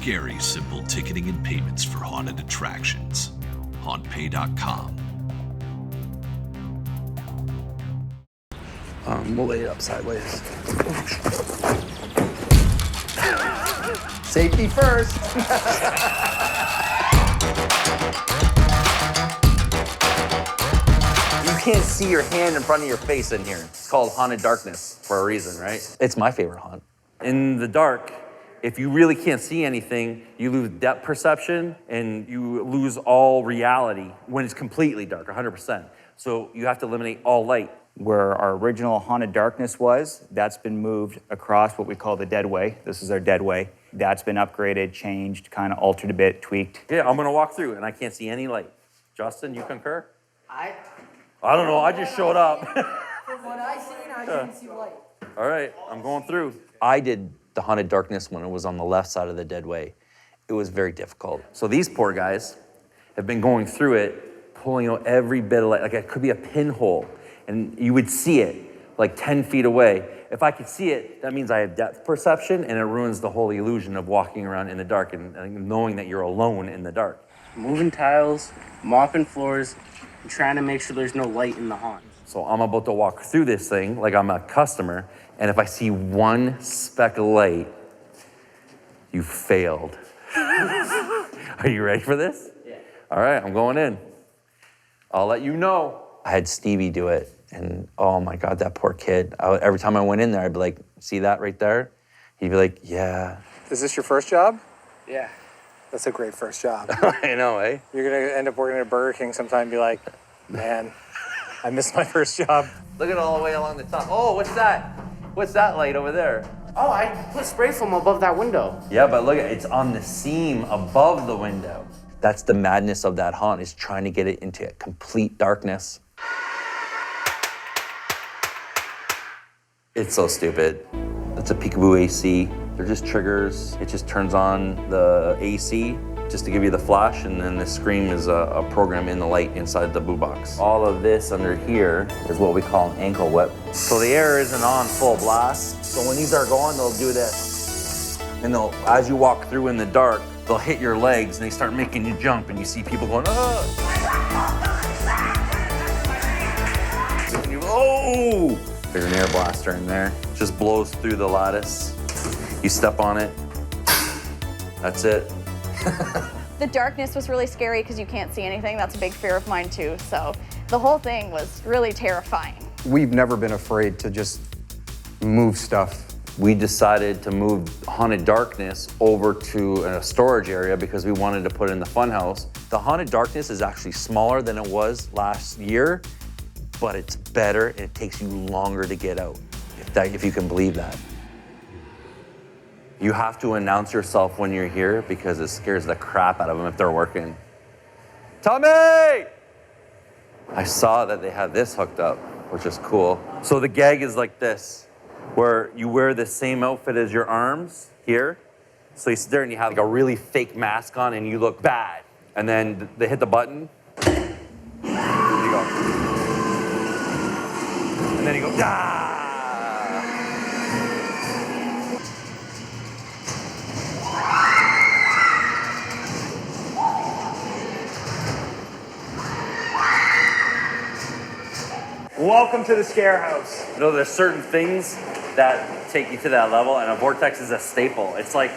scary simple ticketing and payments for haunted attractions. Hauntpay.com. We'll lay it up sideways. Safety first. You can't see your hand in front of your face in here. It's called haunted darkness for a reason, right? It's my favorite haunt. In the dark, if you really can't see anything, you lose depth perception and you lose all reality when it's completely dark, 100%. So you have to eliminate all light. Where our original haunted darkness was, that's been moved across what we call the dead way. This is our dead way. That's been upgraded, changed, kind of altered a bit, tweaked. Yeah, I'm gonna walk through and I can't see any light. Justin, you concur? I don't know, I just showed up. From what I seen, I didn't see light. All right, I'm going through. I did the haunted darkness when it was on the left side of the dead way. It was very difficult. So these poor guys have been going through it, pulling out every bit of light, like it could be a pinhole, and you would see it like 10 feet away. If I could see it, that means I have depth perception, and it ruins the whole illusion of walking around in the dark and knowing that you're alone in the dark. Moving tiles, mopping floors, and trying to make sure there's no light in the haunt. So I'm about to walk through this thing like I'm a customer, and if I see one speck of light, you failed. Are you ready for this? Yeah. All right, I'm going in. I'll let you know. I had Stevie do it, and oh my God, that poor kid. Every time I went in there, I'd be like, see that right there? He'd be like, yeah. Is this your first job? Yeah. That's a great first job. I know, eh? You're gonna end up working at Burger King sometime and be like, man, I missed my first job. Look at all the way along the top. Oh, what's that? What's that light over there? Oh, I put spray foam above that window. Yeah, but look, it's on the seam above the window. That's the madness of that haunt, is trying to get it into complete darkness. It's so stupid. It's a peekaboo AC. They're just triggers. It just turns on the AC just to give you the flash, and then the scream is a program in the light inside the boo box. All of this under here is what we call an ankle whip. So the air isn't on full blast. So when these are going, they'll do this. And they'll, as you walk through in the dark, they'll hit your legs and they start making you jump, and you see people going, oh! And you, oh! There's an air blaster in there. Just blows through the lattice. You step on it. That's it. The darkness was really scary because you can't see anything. That's a big fear of mine too. So the whole thing was really terrifying. We've never been afraid to just move stuff. We decided to move Haunted Darkness over to a storage area because we wanted to put it in the Funhouse. The Haunted Darkness is actually smaller than it was last year, but it's better and it takes you longer to get out, if you can believe that. You have to announce yourself when you're here because it scares the crap out of them if they're working. Tommy! I saw that they had this hooked up, which is cool. So the gag is like this, where you wear the same outfit as your arms here. So you sit there and you have like a really fake mask on and you look bad. And then they hit the button. You go. And then you go, ah! Welcome to the Scarehouse. You know, there's certain things that take you to that level, and a vortex is a staple. It's like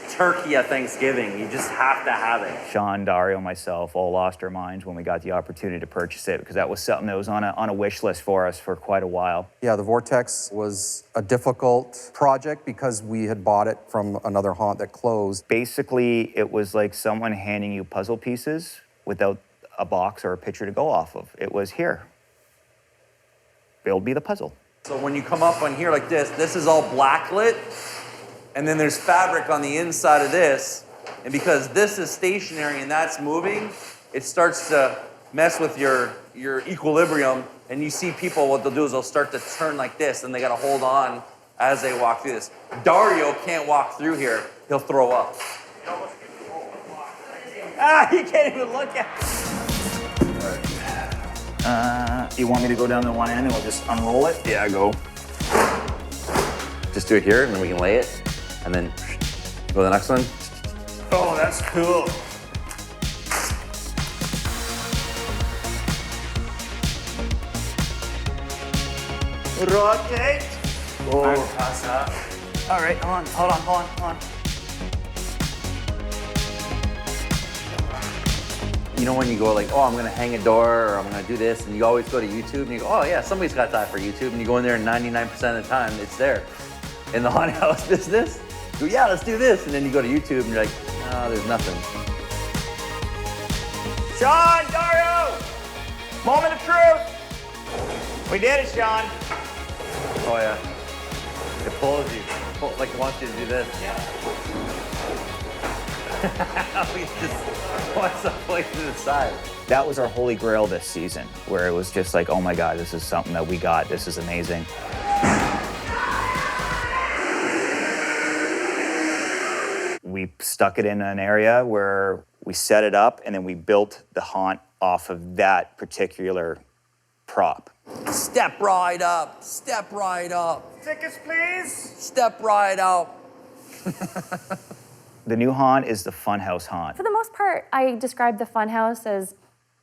turkey at Thanksgiving. You just have to have it. Shawn, Dario, myself all lost our minds when we got the opportunity to purchase it because that was something that was on a wish list for us for quite a while. Yeah, the vortex was a difficult project because we had bought it from another haunt that closed. Basically, it was like someone handing you puzzle pieces without a box or a picture to go off of. It was here. Build me the puzzle. So when you come up on here like this is all black lit, and then there's fabric on the inside of this, and because this is stationary and that's moving, it starts to mess with your equilibrium, and you see people, what they'll do is they'll start to turn like this, and they gotta hold on as they walk through this. Dario can't walk through here, he'll throw up. You can't even look at it. You want me to go down to one end and we'll just unroll it? Yeah, go. Just do it here, and then we can lay it, and then go to the next one. Oh, that's cool. Rotate. Oh, pass that. All right, hold on. You know when you go like, oh, I'm gonna hang a door or I'm gonna do this, and you always go to YouTube and you go, oh yeah, somebody's got that for YouTube, and you go in there and 99% of the time it's there. In the haunted house business, you go, yeah, let's do this, and then you go to YouTube and you're like, no, there's nothing. Shawn, Dario! Moment of truth! We did it, Shawn. Oh yeah. It pulls you. Like it wants you to do this. Yeah. We just wants to play to the side. That was our holy grail this season, where it was just like, oh my God, this is something that we got. This is amazing. We stuck it in an area where we set it up and then we built the haunt off of that particular prop. Step right up, step right up. Tickets, please. Step right up. The new haunt is the Funhouse haunt. For the most part, I describe the Funhouse as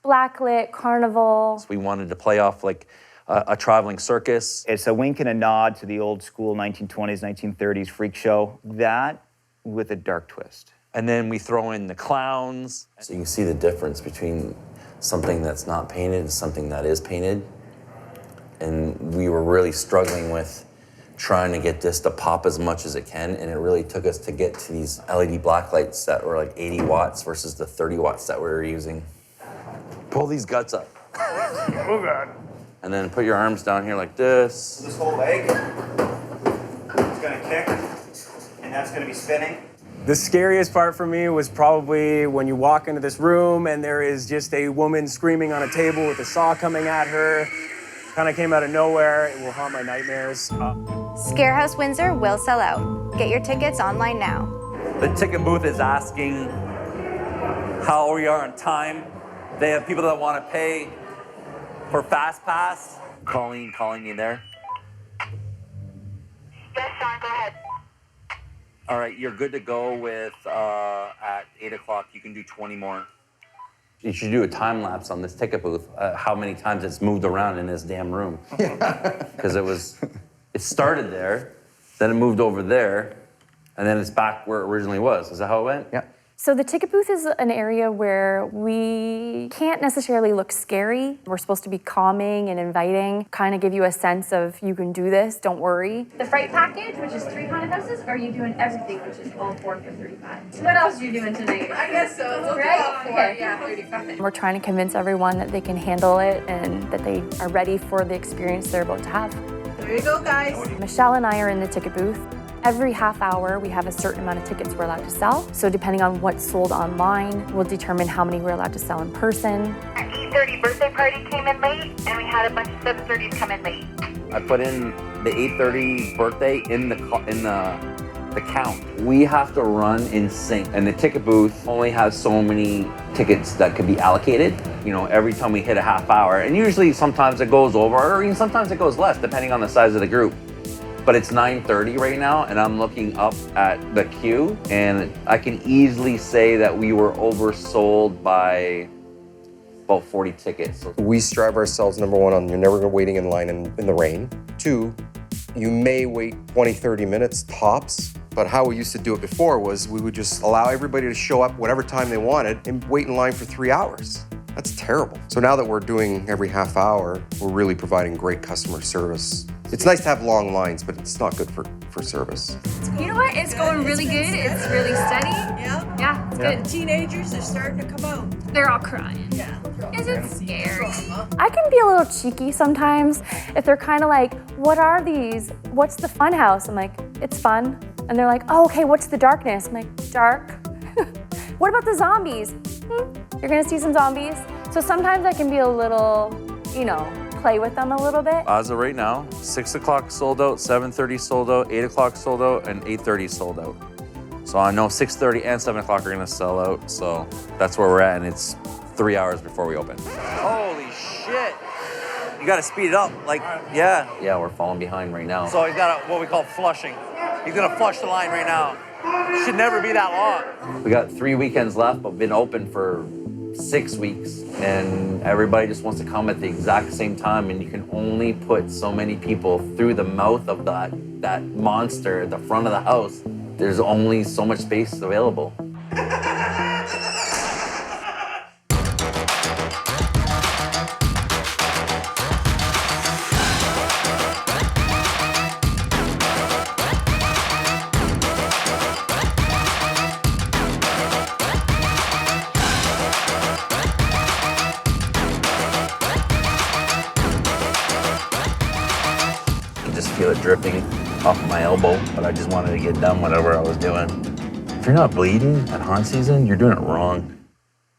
blacklit, carnival. We wanted to play off like a traveling circus. It's a wink and a nod to the old school 1920s, 1930s freak show. That with a dark twist. And then we throw in the clowns. So you can see the difference between something that's not painted and something that is painted. And we were really struggling with trying to get this to pop as much as it can, and it really took us to get to these LED black lights that were like 80 watts versus the 30 watts that we were using. Pull these guts up. Oh God. And then put your arms down here like this. This whole leg is gonna kick, and that's gonna be spinning. The scariest part for me was probably when you walk into this room and there is just a woman screaming on a table with a saw coming at her. Kind of came out of nowhere. It will haunt my nightmares. Scarehouse Windsor will sell out. Get your tickets online now. The ticket booth is asking how we are on time. They have people that want to pay for Fast Pass. Calling you there. Yes, Shawn, go ahead. All right, you're good to go with at 8 o'clock. You can do 20 more. You should do a time lapse on this ticket booth, how many times it's moved around in this damn room. Because it started there, then it moved over there, and then it's back where it originally was. Is that how it went? Yeah. So the ticket booth is an area where we can't necessarily look scary. We're supposed to be calming and inviting, kind of give you a sense of you can do this, don't worry. The fright package, which is 3 haunted houses, or are you doing everything, which is all 4 for 35? What else are you doing tonight? I guess so. We'll right? do all 4. Okay. Yeah, 35. We're trying to convince everyone that they can handle it and that they are ready for the experience they're about to have. There you go, guys. Michelle and I are in the ticket booth. Every half hour, we have a certain amount of tickets we're allowed to sell. So depending on what's sold online, we'll determine how many we're allowed to sell in person. Our 8:30 birthday party came in late, and we had a bunch of 7:30s come in late. I put in the 8:30 birthday in the count. We have to run in sync, and the ticket booth only has so many tickets that could be allocated. You know, every time we hit a half hour, and usually sometimes it goes over, or even sometimes it goes less, depending on the size of the group. But it's 9:30 right now, and I'm looking up at the queue, and I can easily say that we were oversold by about 40 tickets. We strive ourselves, number one, on you're never waiting in line in the rain. 2, you may wait 20, 30 minutes tops, but how we used to do it before was we would just allow everybody to show up whatever time they wanted and wait in line for 3 hours. That's terrible. So now that we're doing every half hour, we're really providing great customer service. It's nice to have long lines, but it's not good for service. You know what? It's going really good. It's really steady. Yeah. Yeah, it's good. Teenagers are starting to come out. They're all crying. Yeah. Is it scary? I can be a little cheeky sometimes if they're kind of like, what are these? What's the fun house? I'm like, it's fun. And they're like, oh, okay, what's the darkness? I'm like, dark. What about the zombies? You're gonna see some zombies. So sometimes I can be a little, play with them a little bit. As of right now, 6 o'clock sold out, 7:30 sold out, 8 o'clock sold out, and 8:30 sold out. So I know 6:30 and 7 o'clock are gonna sell out, so that's where we're at, and it's 3 hours before we open. Holy shit! You gotta speed it up, yeah. Yeah, we're falling behind right now. So he's got what we call flushing. He's gonna flush the line right now. Should never be that long. We got 3 weekends left, but been open for 6 weeks, and everybody just wants to come at the exact same time, and you can only put so many people through the mouth of that monster at the front of the house. There's only so much space available. Feel it dripping off my elbow, but I just wanted to get done whatever I was doing. If you're not bleeding at haunt season, you're doing it wrong.